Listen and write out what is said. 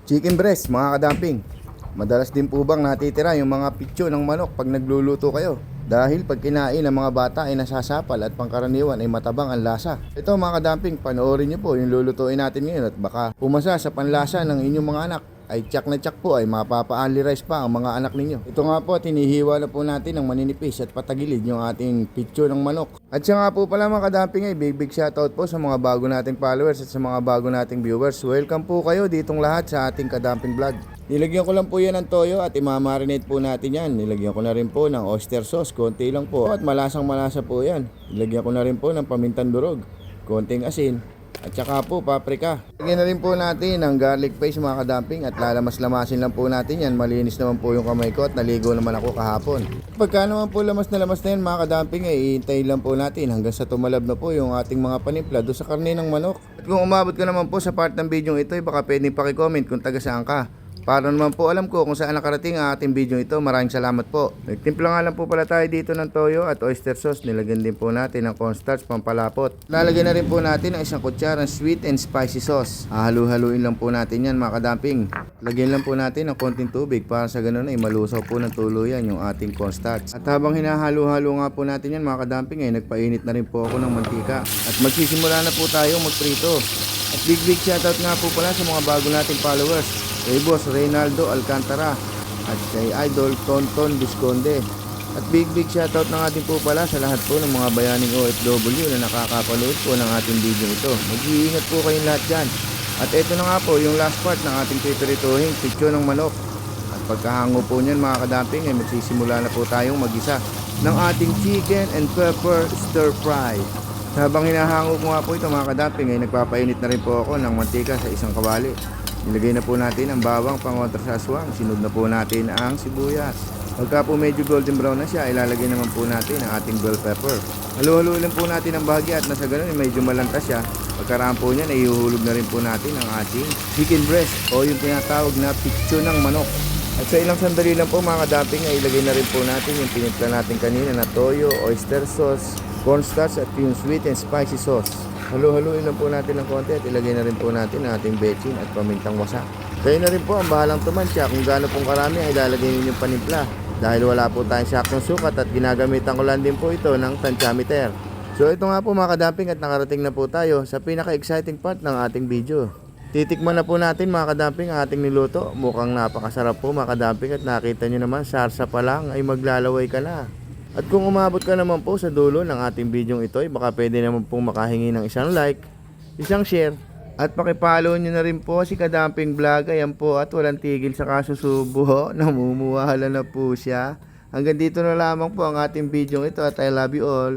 Chicken breast mga kadamping. Madalas din po bang natitira yung mga pitso ng manok pag nagluluto kayo? Dahil pag kinain ng mga bata ay nasasapal at pangkaraniwan ay matabang ang lasa. Ito mga kadamping, panoorin nyo po yung lulutuin natin ngayon at baka pumasa sa panlasa ng inyong mga anak. Ay tsak na tsak po ay mapapa-only rice pa ang mga anak ninyo. Ito nga po, tinihiwa na po natin ng maninipis at patagilid yung ating pitso ng manok. At siya nga po pala mga kadamping ay big shoutout po sa mga bago nating followers at sa mga bago nating viewers. Welcome po kayo ditong lahat sa ating kadamping vlog. Nilagyan ko lang po yan ng toyo at imamarinate po natin yan. Nilagyan ko na rin po ng oyster sauce, konti lang po. At malasang malasa po yan. Nilagyan ko na rin po ng pamintang durog, konting asin, at saka po paprika. Lagyan na rin po natin ng garlic paste mga kadamping at lalamas-lamasin lang po natin yan. Malinis naman po yung kamay ko at naligo naman ako kahapon. Pagka naman po lamas na yan mga kadamping ay iintayin lang po natin hanggang sa tumalab na po yung ating mga panimpla doon sa karne ng manok. At kung umabot ka naman po sa part ng video ito ay baka pwedeng pakicomment kung taga saan ka. Para naman po alam ko kung saan nakarating ang ating video ito. Maraming salamat po. Nagtimpla nga lang po pala tayo dito ng toyo at oyster sauce. Nilagyan din po natin ng cornstarch pampalapot. Lalagyan na rin po natin ng isang kutsarang sweet and spicy sauce. Halu-haluin lang po natin yan mga kadamping. Lagyan lang po natin ng konting tubig para sa ganun ay malusaw po ng tuluyan yung ating cornstarch. At habang hinahalo-halo nga po natin yan mga kadamping ay nagpainit na rin po ako ng mantika. At magsisimula na po tayo magprito. At big shoutout nga po pala sa mga bago nating followers. Kay Boss Reynaldo Alcantara at kay Idol Tonton Visconde. At big shoutout na nga din po pala sa lahat po ng mga bayaning OFW na nakakapanood po ng ating video ito. Mag-iingat po kayong lahat dyan. At ito na nga po yung last part ng ating pipirituhin, pitso ng manok. At pagkahango po niyan mga kadamping ay magsisimula na po tayong magisa ng ating chicken and pepper stir fry. Habang hinahango ko nga po ito mga kadamping ay nagpapainit na rin po ako ng mantika sa isang kawali. Nilagay na po natin ang bawang pangontra sa aswang. Sinod na po natin ang sibuyas. Pagka po medyo golden brown na siya, ilalagay naman po natin ang ating bell pepper. Halo-halo lang po natin ang bahagya at nasa ganun medyo malanta siya. Pagkaraan po niyan, ihuhulog na rin po natin ang ating chicken breast o yung tinatawag na pitso ng manok. At sa ilang sandali lang po mga kadamping ay ilagay na rin po natin yung pinimpla natin kanina na toyo, oyster sauce, cornstarch at yung sweet and spicy sauce. Halo-haluin lang po natin ng konti at ilagay na rin po natin ang ating bechin at pamintang wasak. Kayo na rin po ang bahalang tumansya kung gaano pong karami ay ilalagay ninyong panimpla. Dahil wala po tayong saktong sukat at ginagamitan ko lang din po ito ng tansyameter. So ito nga po mga kadamping at nakarating na po tayo sa pinaka-exciting part ng ating video. Titikman na po natin mga kadamping ang ating niluto. Mukhang napakasarap po mga kadamping at nakita nyo naman sarsa pa lang ay maglalaway ka na. At kung umabot ka naman po sa dulo ng ating video ito ay baka pwede naman pong makahingi ng isang like, isang share, at pakipollow nyo na rin po si Kadamping Vlog. Ayan po at walang tigil sa kasusubo. Namumuhala na po siya. Hanggang dito na lamang po ang ating video ito at I love you all.